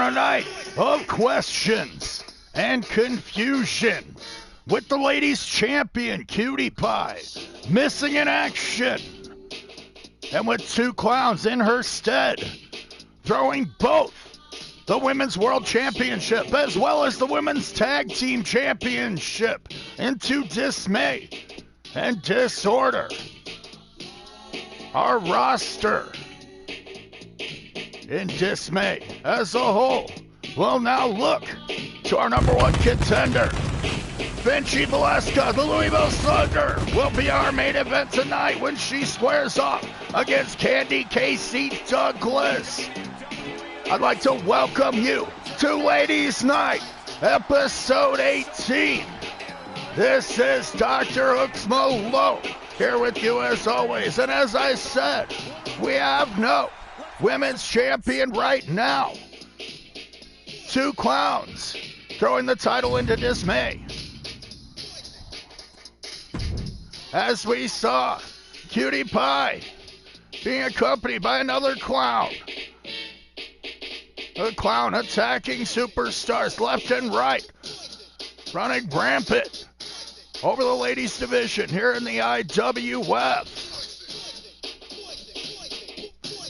on a night of questions and confusion with the ladies champion Cutie Pie missing in action and with two clowns in her stead, throwing both the Women's World Championship as well as the Women's Tag Team Championship into dismay and disorder. Our roster in dismay as a whole will now look to our number one contender. Vinci Velasca, the Louisville Thunder, will be our main event tonight when she squares off against Candy Casey Douglas. I'd like to welcome you to Ladies Night, episode 18. This is DrHooksMalone here with you as always. And as I said, we have no women's champion right now. Two clowns throwing the title into dismay. As we saw, Cutie Pie being accompanied by another clown. A clown attacking superstars left and right, running rampant over the ladies division here in the IWF.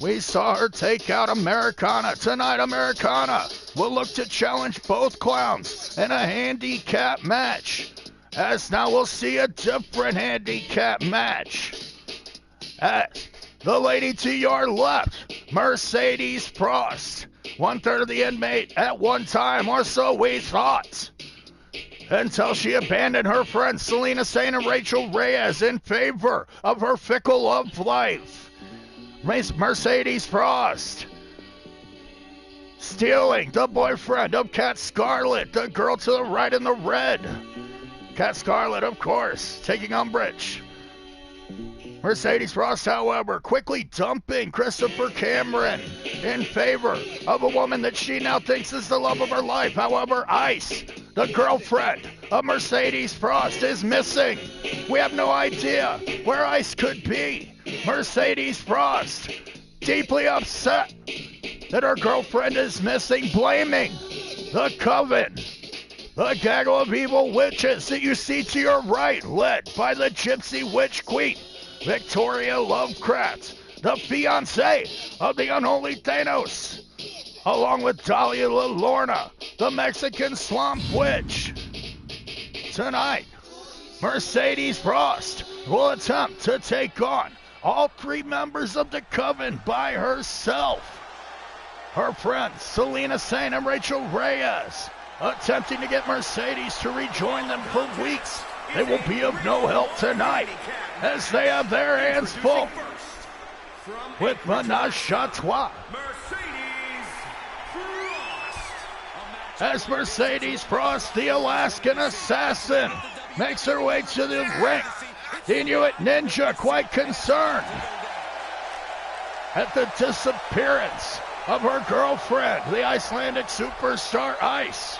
We saw her take out Americana. Tonight, Americana will look to challenge both clowns in a handicap match. As now we'll see a different handicap match. As the lady to your left, Mercedes Frost, 1/3 of the inmate at one time, or so we thought, until she abandoned her friends Selena Sane and Rachel Reyes in favor of her fickle love life. Mercedes Frost stealing the boyfriend of Cat Scarlet, the girl to the right in the red. Cat Scarlet, of course, taking umbrage. Mercedes Frost, however, quickly dumping Christopher Cameron in favor of a woman that she now thinks is the love of her life. However, Ice, the girlfriend of Mercedes Frost, is missing. We have no idea where Ice could be. Mercedes Frost, deeply upset that her girlfriend is missing, blaming the Coven, the gaggle of evil witches that you see to your right, led by the Gypsy Witch Queen, Victoria Lovecraft, the fiancée of the unholy Thanos, along with Dahlia La Lorna, the Mexican Swamp Witch. Tonight, Mercedes Frost will attempt to take on all three members of the Coven by herself. Her friends, Selena Sane and Rachel Reyes, attempting to get Mercedes to rejoin them for weeks. They will be of no help tonight, as they have their hands full with Menage a Trois. As Mercedes Frost, the Alaskan Assassin, makes her way to the ring, the Inuit Ninja quite concerned at the disappearance of her girlfriend, the Icelandic superstar Ice.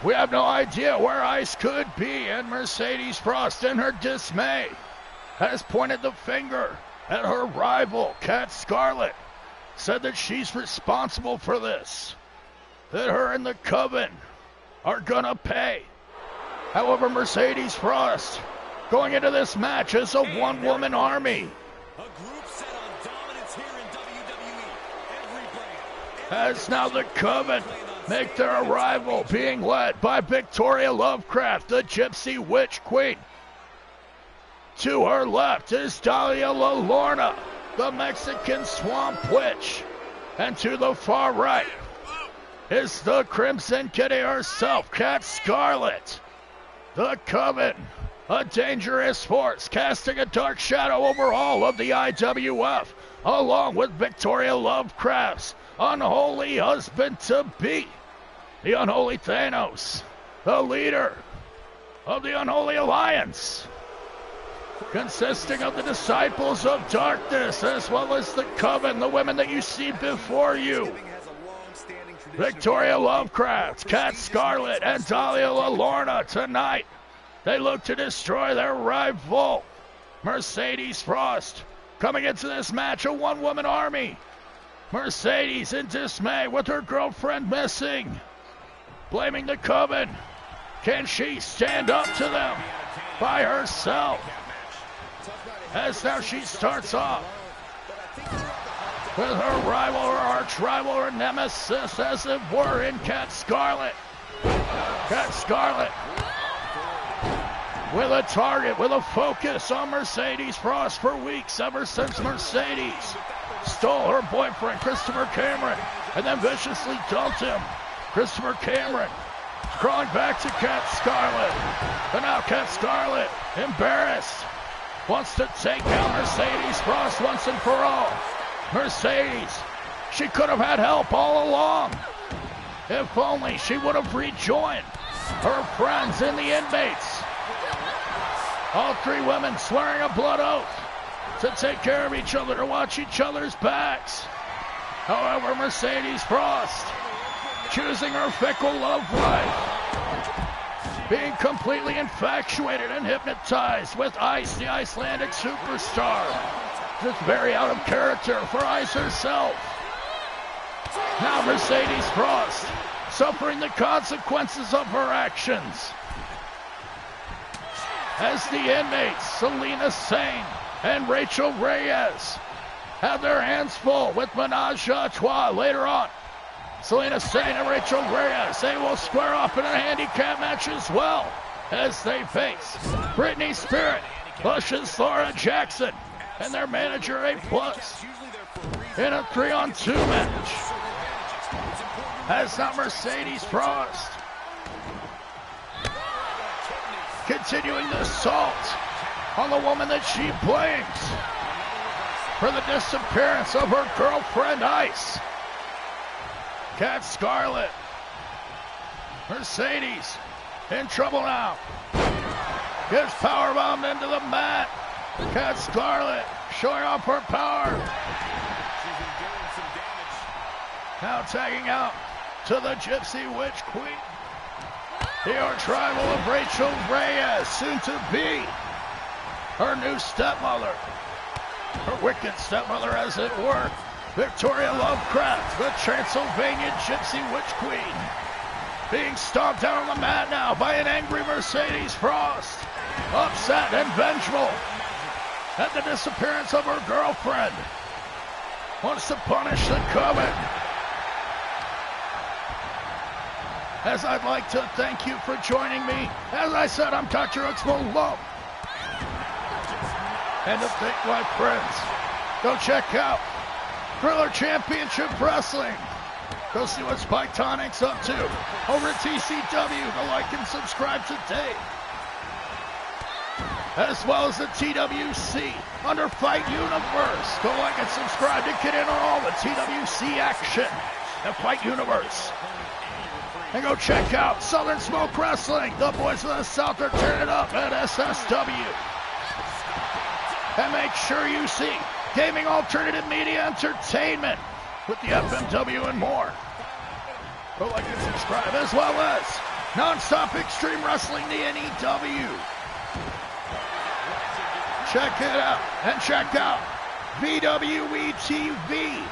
We have no idea where Ice could be, and Mercedes Frost, in her dismay, has pointed the finger at her rival, Cat Scarlet, said that she's responsible for this, that her and the Coven are gonna pay. However, Mercedes Frost, going into this match as a one-woman army, as now the Coven make their arrival, being led by Victoria Lovecraft, the Gypsy Witch Queen. To her left is Dahlia La Lorna, the Mexican Swamp Witch. And to the far right is the Crimson Kitty herself, Cat Scarlet. The Coven, a dangerous force, casting a dark shadow over all of the IWF, along with Victoria Lovecraft's unholy husband-to-be, the unholy Thanos, the leader of the unholy alliance, consisting of the disciples of darkness as well as the Coven, the women that you see before you. Victoria Lovecraft, Cat Scarlet, and Dahlia La Lorna tonight. They look to destroy their rival, Mercedes Frost, coming into this match, a one-woman army. Mercedes in dismay with her girlfriend missing. Blaming the Coven. Can she stand up to them by herself? As now she starts off with her rival, her arch rival, her nemesis, as it were, in Cat Scarlet. Cat Scarlet with a target, with a focus on Mercedes Frost for weeks, ever since Mercedes stole her boyfriend, Christopher Cameron, and then viciously dumped him. Christopher Cameron crawling back to Cat Scarlet. But now Cat Scarlet, embarrassed, wants to take out Mercedes Frost once and for all. Mercedes, she could have had help all along. If only she would have rejoined her friends and the inmates. All three women swearing a blood oath to take care of each other, to watch each other's backs. However, Mercedes Frost, choosing her fickle love life, being completely infatuated and hypnotized with Ice, the Icelandic superstar. Just very out of character for Ice herself. Now Mercedes Frost, suffering the consequences of her actions. As the inmates, Selena Sane and Rachel Reyes, have their hands full with Menage a Trois later on. Selena Sane and Rachel Reyes, they will square off in a handicap match as well, as they face Britney Spirit, Bush's Laura Jackson, and their manager A+, in a 3-on-2 match. As now Mercedes Frost continuing the assault on the woman that she blames for the disappearance of her girlfriend Ice. Cat Scarlet. Mercedes in trouble now. Gets powerbombed into the mat. Cat Scarlet showing off her power. Now tagging out to the Gypsy Witch Queen. The arch rival of Rachel Reyes, soon to be her new stepmother. Her wicked stepmother, as it were. Victoria Lovecraft, the Transylvanian Gypsy Witch Queen, being stomped out on the mat now by an angry Mercedes Frost, upset and vengeful at the disappearance of her girlfriend. Wants to punish the Coven. As I'd like to thank you for joining me. As I said, I'm DrHooksMalone. And to thank my friends, go check out Thriller Championship Wrestling. Go see what THANX up to over at TCW. Go like and subscribe today. As well as the TWC under Fight Universe. Go like and subscribe to get in on all the TWC action at Fight Universe. And go check out Southern Smoke Wrestling. The boys of the South are turning it up at SSW. And make sure you see Gaming Alternative Media Entertainment with the FMW and more. Go like and subscribe, as well as Non-Stop Extreme Wrestling, the NEW. Check it out, and check out VWE TV.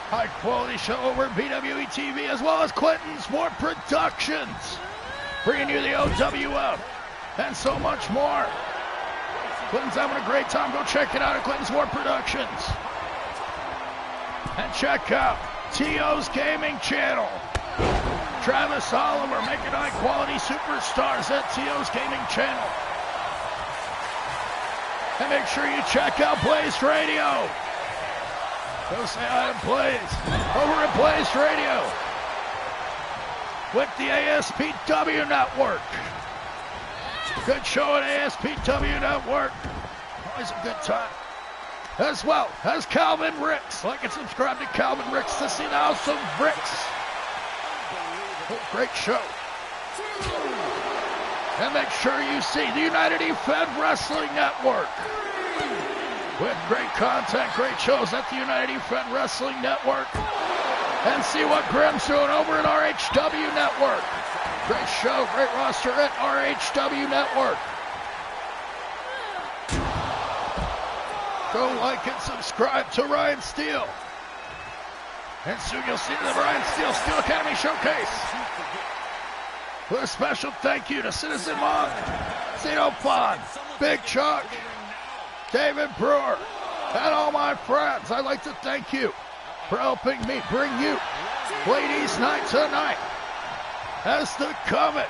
High quality show over at VWE TV, as well as Clinton's War Productions, bringing you the OWF and so much more. Clinton's having a great time. Go check it out at Clinton's War Productions. And check out T.O.'s Gaming Channel. Travis Oliver making high quality superstars at T.O.'s Gaming Channel. And make sure you check out Blaze Radio. Go say hi to Blaze over at Blaze Radio with the ASPW Network. Good show at ASPW Network. Always a good time. As well as Calvin Ricks. Like and subscribe to Calvin Ricks to see the House of Ricks. Oh, great show. And make sure you see the United Fed Wrestling Network. With great content, great shows at the United Fed Wrestling Network. And see what Grim's doing over at RHW Network. Great show, great roster at RHW Network. Go like and subscribe to Ryan Steele And soon you'll see the Brian Steel Academy Showcase. With a special thank you to Citizen Monk, Zeno Pond, Big Chuck, David Brewer, and all my friends. I'd like to thank you for helping me bring you Ladies Night tonight as the Coven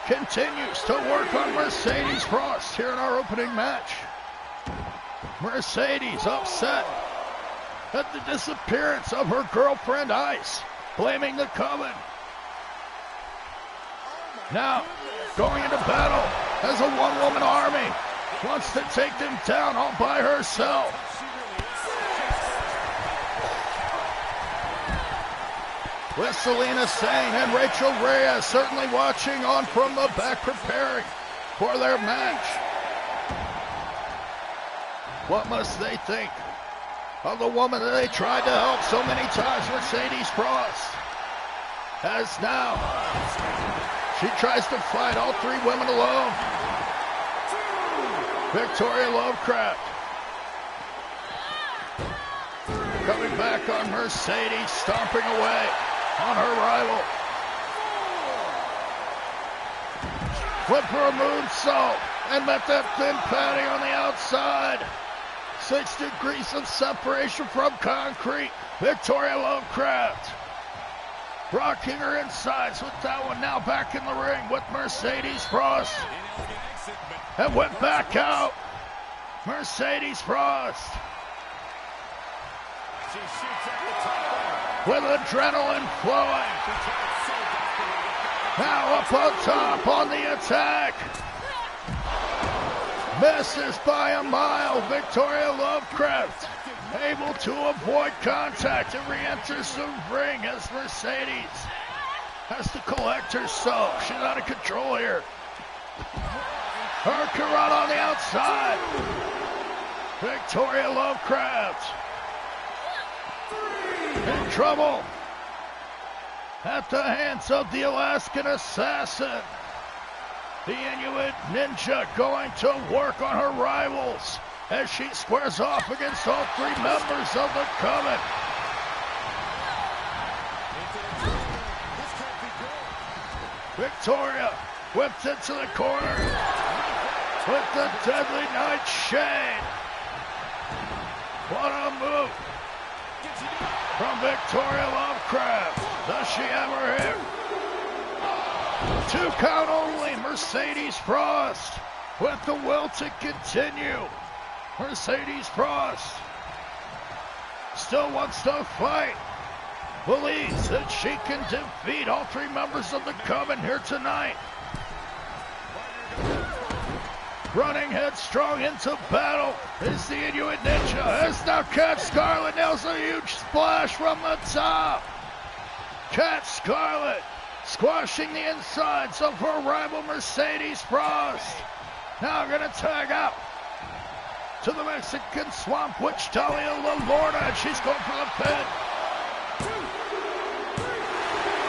continues to work on Mercedes Frost here in our opening match. Mercedes upset at the disappearance of her girlfriend Ice, blaming the Coven. Now, going into battle as a one-woman army, wants to take them down all by herself. With Selena Sane and Rachel Reyes certainly watching on from the back, preparing for their match. What must they think of the woman that they tried to help so many times, Mercedes Frost? As now, she tries to fight all three women alone. Victoria Lovecraft coming back on Mercedes, stomping away on her rival. Went for a moonsault and met that thin padding on the outside. 6 degrees of separation from concrete. Victoria Lovecraft rocking her insides with that one. Now back in the ring with Mercedes Frost. And went back out. Mercedes Frost with adrenaline flowing. Now up on top on the attack. Misses by a mile. Victoria Lovecraft able to avoid contact and re-enters the ring as Mercedes has to collect herself. She's out of control here. Hurricane on the outside. Victoria Lovecraft in trouble at the hands of the Alaskan Assassin. The Inuit Ninja going to work on her rivals as she squares off against all three members of the Coven. Victoria whipped into the corner with the deadly nightshade. What a move from Victoria Lovecraft. Does she have her hit? 2 count only. Mercedes Frost with the will to continue. Mercedes Frost still wants to fight. Believes that she can defeat all three members of the Coven here tonight. Running headstrong into battle is the Inuit Ninja. As now Cat Scarlet nails a huge splash from the top. Cat Scarlet squashing the insides of her rival Mercedes Frost. Now gonna tag out to the Mexican Swamp Witch Talia LaLorna, and she's going for the pin.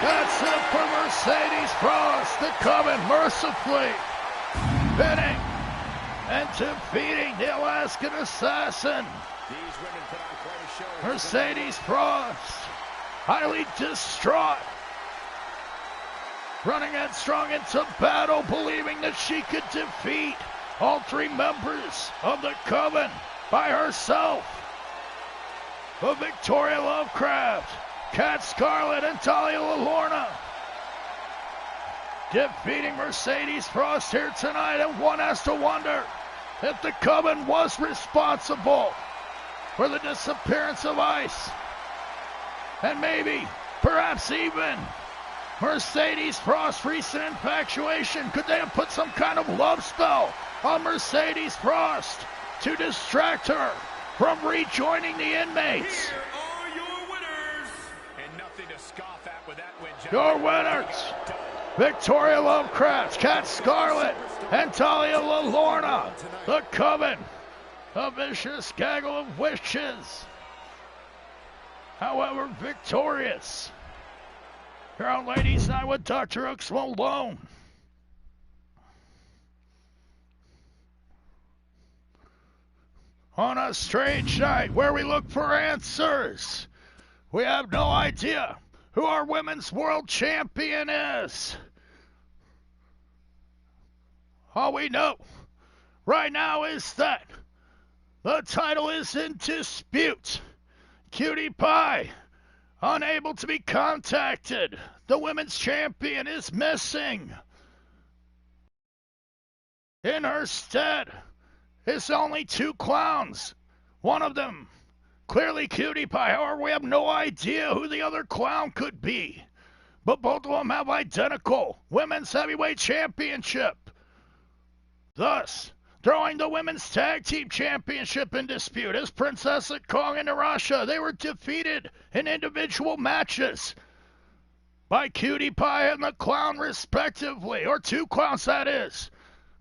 That's it for Mercedes Frost. The Coven mercifully pinning and defeating the Alaskan Assassin. Mercedes Frost, highly distraught, running headstrong into battle, believing that she could defeat all three members of the Coven by herself. But Victoria Lovecraft, Cat Scarlet, and Talia LaLorna defeating Mercedes Frost here tonight, and one has to wonder if the Coven was responsible for the disappearance of Ice. And maybe, perhaps even, Mercedes Frost's recent infatuation. Could they have put some kind of love spell on Mercedes Frost to distract her from rejoining the inmates? Here are your winners, and nothing to scoff at with that win. Your winners, Victoria Lovecraft, Cat Scarlet, and Talia LaLorna. The Coven, a vicious gaggle of witches. However, victorious. Here on Ladies Night with DrHooksMalone. On a strange night where we look for answers, we have no idea who our women's world champion is. All we know right now is that the title is in dispute. Cutie Pie, unable to be contacted. The women's champion is missing. In her stead is only 2 clowns. One of them, clearly Cutie Pie. However, we have no idea who the other clown could be. But both of them have identical women's heavyweight championship. Thus, throwing the women's tag team championship in dispute is Princess Kong and Narasha. They were defeated in individual matches by Cutie Pie and the Clown respectively, or 2 clowns that is.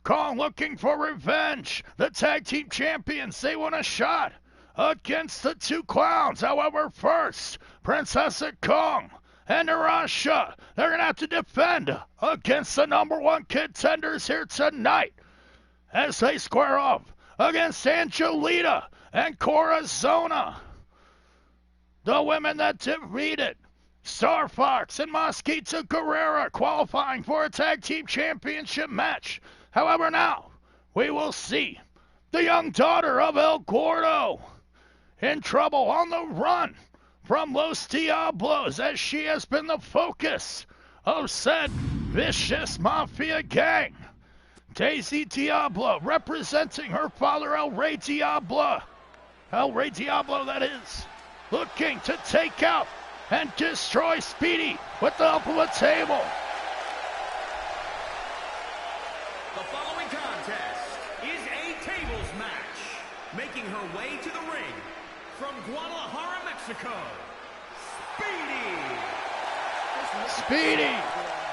Kong looking for revenge. The tag team champions, they want a shot against the 2 clowns. However, first, Princess Kong and Narasha, they're going to have to defend against the #1 contenders here tonight as they square off against Angelita and Corazona. The women that defeated Star Fox and Mosquito Guerrera qualifying for a tag team championship match. However, now we will see the young daughter of El Gordo in trouble on the run from Los Diablos, as she has been the focus of said vicious mafia gang. Daisy Diabla representing her father El Rey Diablo, that is, looking to take out and destroy Speedy with the help of a table. The following contest is a tables match. Making her way to the ring from Guadalajara, Mexico, Speedy,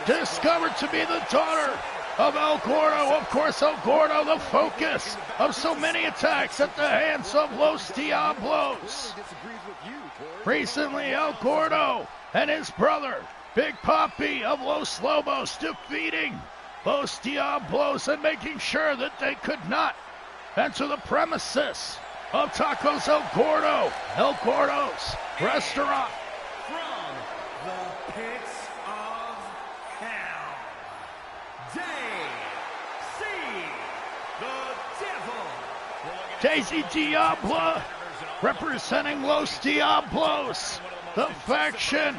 discovered to be the daughter of El Gordo. Of course, El Gordo, the focus of so many attacks at the hands of Los Diablos. Recently, El Gordo and his brother, Big Papi of Los Lobos, defeating Los Diablos and making sure that they could not enter the premises of Tacos El Gordo's restaurant. from the pits of hell, Daisy Diabla representing Los Diablos, the faction,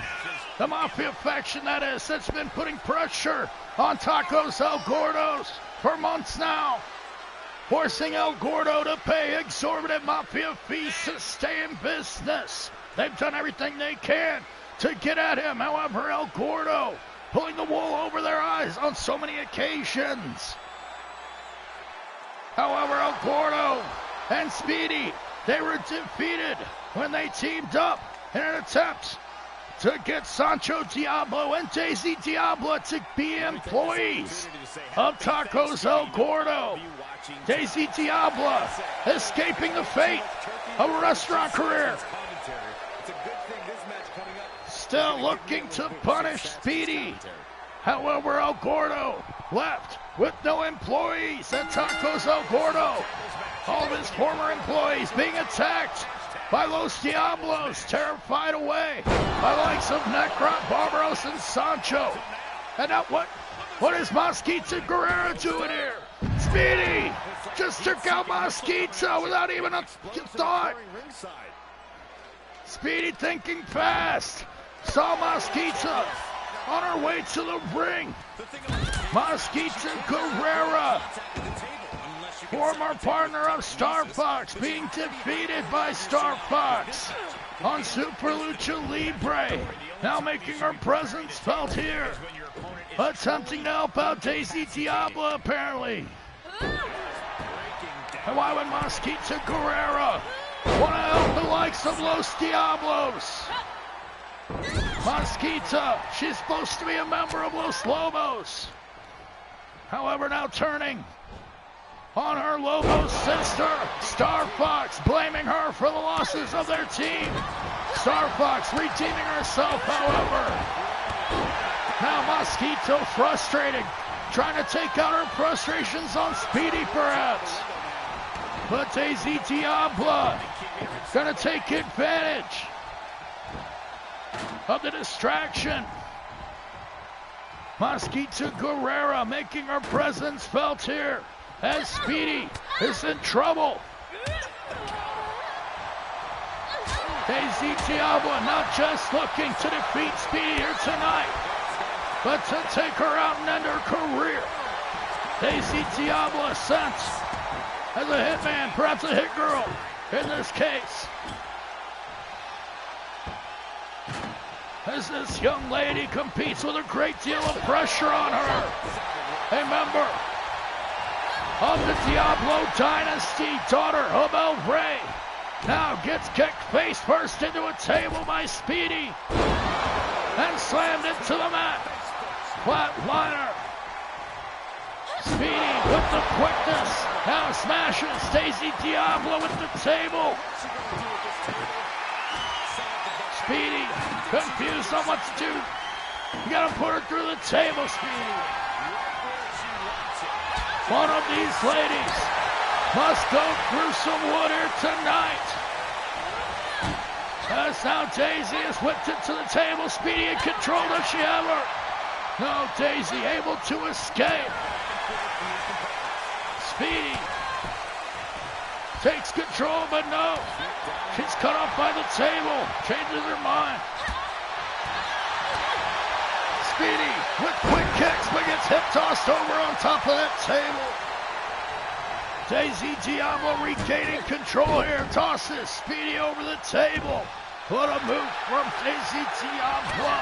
the mafia faction that is, that's been putting pressure on Tacos El Gordo's for months now, forcing El Gordo to pay exorbitant mafia fees to stay in business. They've done everything they can to get at him. However, El Gordo pulling the wool over their eyes on so many occasions. However, El Gordo and Speedy, they were defeated when they teamed up in an attempt to get Sancho Diablo and Daisy Diabla to be employees of Tacos El Gordo. Daisy Diabla escaping the fate of a restaurant career. Still looking to punish Speedy. However, El Gordo left with no employees at Tacos El Gordo. All of his former employees being attacked by Los Diablos, terrified away by the likes of Necron, Barbaros, and Sancho. And now what is Mosquito Guerrera doing here? Speedy just took out Mosquito without even a thought. Speedy thinking fast. Saw Mosquito on her way to the ring. Mosquito Guerrera, former partner of Star Fox, being defeated by Star Fox on Super Lucha Libre. Now making her presence felt here. Attempting to help out Daisy Diabla, apparently. And why would Mosquito Guerrera want to help the likes of Los Diablos? Mosquito, she's supposed to be a member of Los Lobos. However, now turning on her Lobos sister, Star Fox, blaming her for the losses of their team. Star Fox redeeming herself, however. Now Mosquito frustrated, trying to take out her frustrations on Speedy perhaps. But Daisy Diabla gonna take advantage of the distraction. Mosquito Guerrera making her presence felt here as Speedy is in trouble. Daisy Diabla not just looking to defeat Speedy here tonight, but to take her out and end her career. Daisy Diabla sent as a hitman, perhaps a hit girl in this case. As this young lady competes with a great deal of pressure on her. A member of the Diablo dynasty, daughter of El Rey, now gets kicked face first into a table by Speedy and slammed into the mat. Flatliner. Speedy with the quickness now smashes Daisy Diabla with the table. Speedy confused on what to do. You gotta put her through the table, Speedy. One of these ladies must go through some wood here tonight. As now Daisy is whipped into the table. Speedy in control. Does she have her? No, Daisy able to escape. Speedy takes control, but no. She's cut off by the table. Changes her mind. Speedy with quick kicks, but gets hip tossed over on top of that table. Daisy Diabla regaining control here. Tosses Speedy over the table. What a move from Daisy Diabla.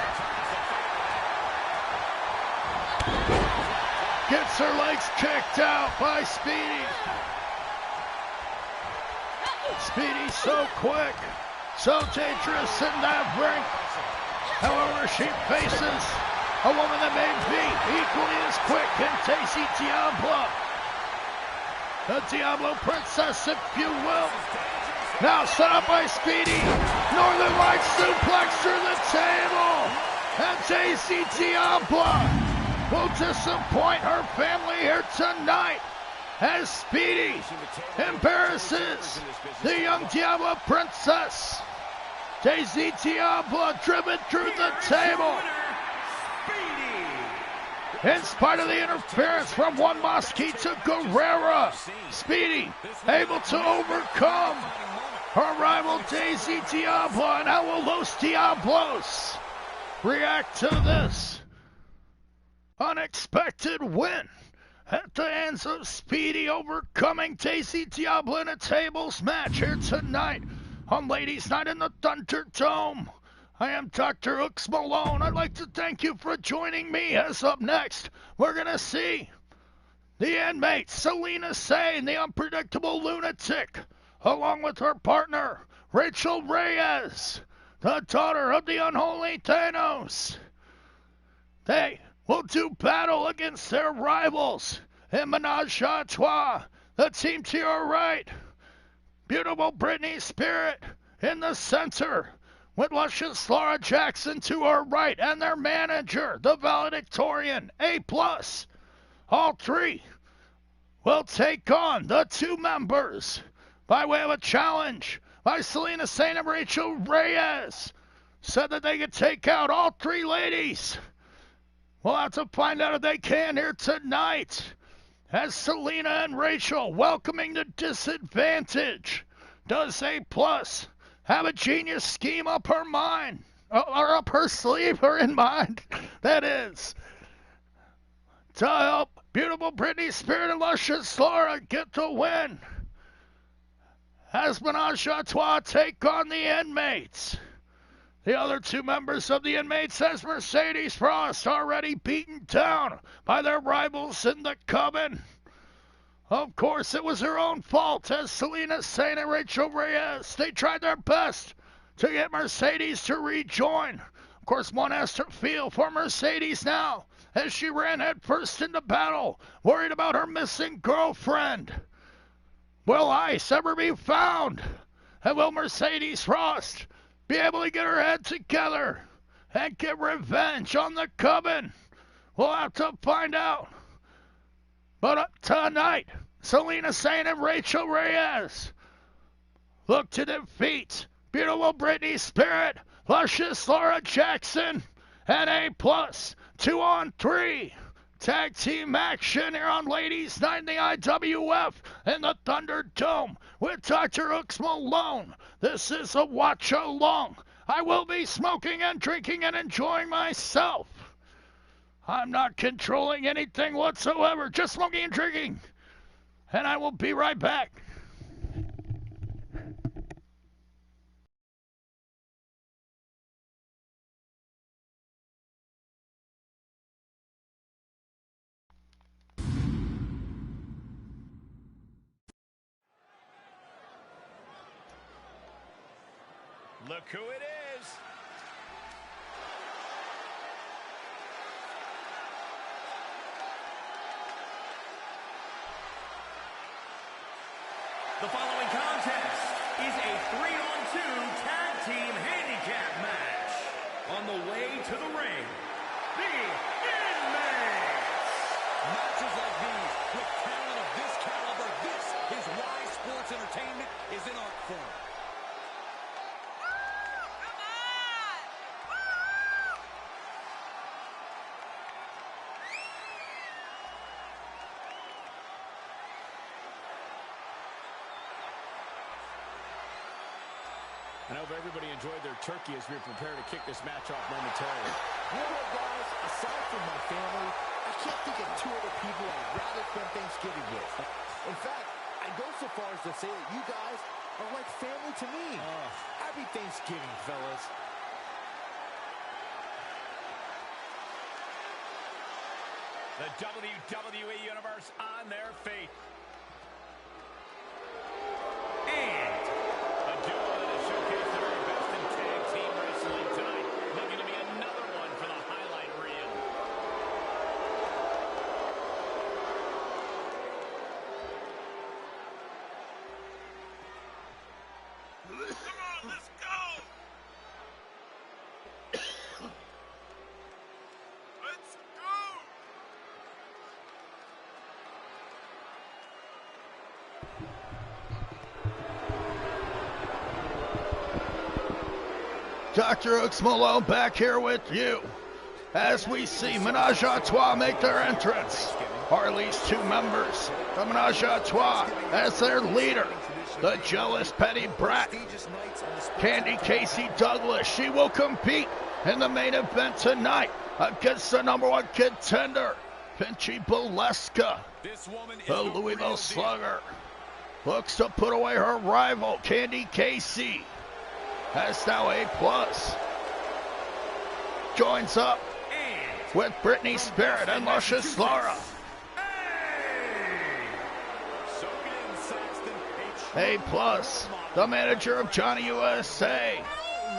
Gets her legs kicked out by Speedy. Speedy so quick, so dangerous in that ring. However, she faces a woman that may be equally as quick in Daisy Diabla. The Diablo Princess, if you will. Now set up by Speedy. Northern Lights suplex through the table. And Daisy Diabla will disappoint her family here tonight as Speedy embarrasses the young Diablo Princess. Daisy Diabla driven through the table. In spite of the interference from one Mosquito Guerrera, Speedy able to overcome her rival Daisy Diabla. And how will Los Diablos react to this unexpected win at the hands of Speedy, overcoming Daisy Diabla in a tables match here tonight on Ladies Night in the Thunderdome? I am DrHooksMalone. I'd like to thank you for joining me. As up next, we're going to see the inmate, Selena Sane, the unpredictable lunatic, along with her partner, Rachel Reyes, the daughter of the unholy Thanos. They will do battle against their rivals in Menage a Trois. The team to your right, beautiful Britney Spirit in the center, with luscious Laura Jackson to her right, and their manager, the valedictorian, A+. All three will take on the two members by way of a challenge by Selena Sane and Rachel Reyes. Said that they could take out all three ladies. We'll have to find out if they can here tonight, as Selena and Rachel welcoming the disadvantage. Does A+ have a genius scheme up her mind, or up her sleeve, or in mind, that is, to help beautiful Britney Spirit and luscious Laura get the win as Menage a Trois take on the inmates? The other two members of the inmates, as Mercedes Frost, already beaten down by their rivals in the Coven. Of course, it was her own fault, as Selena Sane and Rachel Reyes, they tried their best to get Mercedes to rejoin. Of course, one has to feel for Mercedes now, as she ran headfirst into battle, worried about her missing girlfriend. Will Ice ever be found? And will Mercedes Frost be able to get her head together and get revenge on the Coven? We'll have to find out. But tonight, Selena Sane and Rachel Reyes look to defeat beautiful Britney Spirit, Luscious Laura Jackson, and A+, 2-on-3. Tag team action here on Ladies Night in the IWF in the Thunderdome with DrHooksMalone. This is a watch along. I will be smoking and drinking and enjoying myself. I'm not controlling anything whatsoever, just smoking and drinking. And I will be right back. Look who it is. The following contest is a 3-on-2 tag team handicap match. On the way to the ring, the Inmates. Matches like these, with talent of this caliber, this is why sports entertainment is an art form. I hope everybody enjoyed their turkey as we prepare to kick this match off momentarily. You know what, guys? Aside from my family, I can't think of two other people I'd rather spend Thanksgiving with. In fact, I'd go so far as to say that you guys are like family to me. Happy Thanksgiving, fellas. The WWE Universe on their feet. And a duo that has showcased the very best in tag team wrestling tonight. Looking to be another one for the highlight reel. Come on, let's go! Let's go! DrHooksMalone back here with you as we see Menage a Trois make their entrance, or at least two members of Menage a Trois as their leader, the jealous petty brat, Candy Casey Douglas. She will compete in the main event tonight against the #1 contender, Pinchy Boleska. The Louisville Slugger looks to put away her rival, Candy Casey. As now A+ joins up with Brittany Spirit and Luscious Laura. A+, the manager of Johnny USA,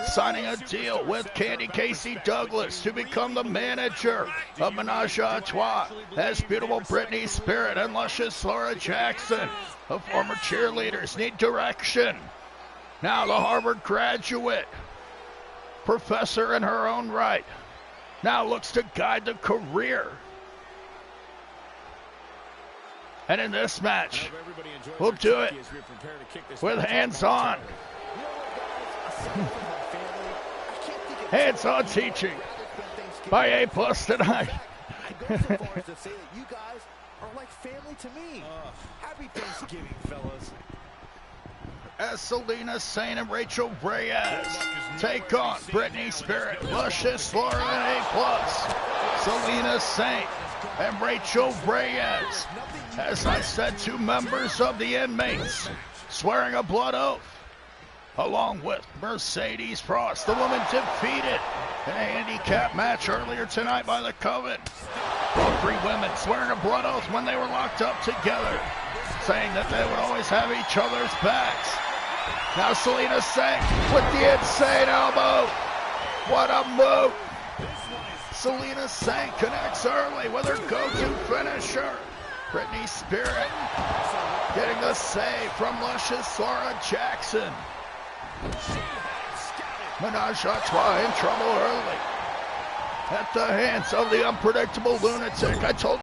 signing a deal with Candy Casey Douglas to become the manager of Menage a Trois, as beautiful Brittany Spirit and Luscious Laura Jackson, the former cheerleaders, need direction. Now the Harvard graduate, professor in her own right, now looks to guide the career. And in this match, we'll do it with hands-on. Hands-on teaching by A+ tonight. I'd go so far as to say that you guys are like family to me. Happy Thanksgiving, fellas. As Selena Saint and Rachel Reyes take on Brittany Spirit, Luscious Laura, and A+. Selena Saint and Rachel Reyes, as I said, two members of the Inmates, swearing a blood oath, along with Mercedes Frost, the woman defeated in a handicap match earlier tonight by the Coven. All three women swearing a blood oath when they were locked up together, saying that they would always have each other's backs. Now Selena Saint with the insane elbow. What a move. Selena Saint connects early with her go-to finisher. Brittany Spirit getting the save from Luscious Laura Jackson. Menage a Trois in trouble early at the hands of the unpredictable lunatic. I told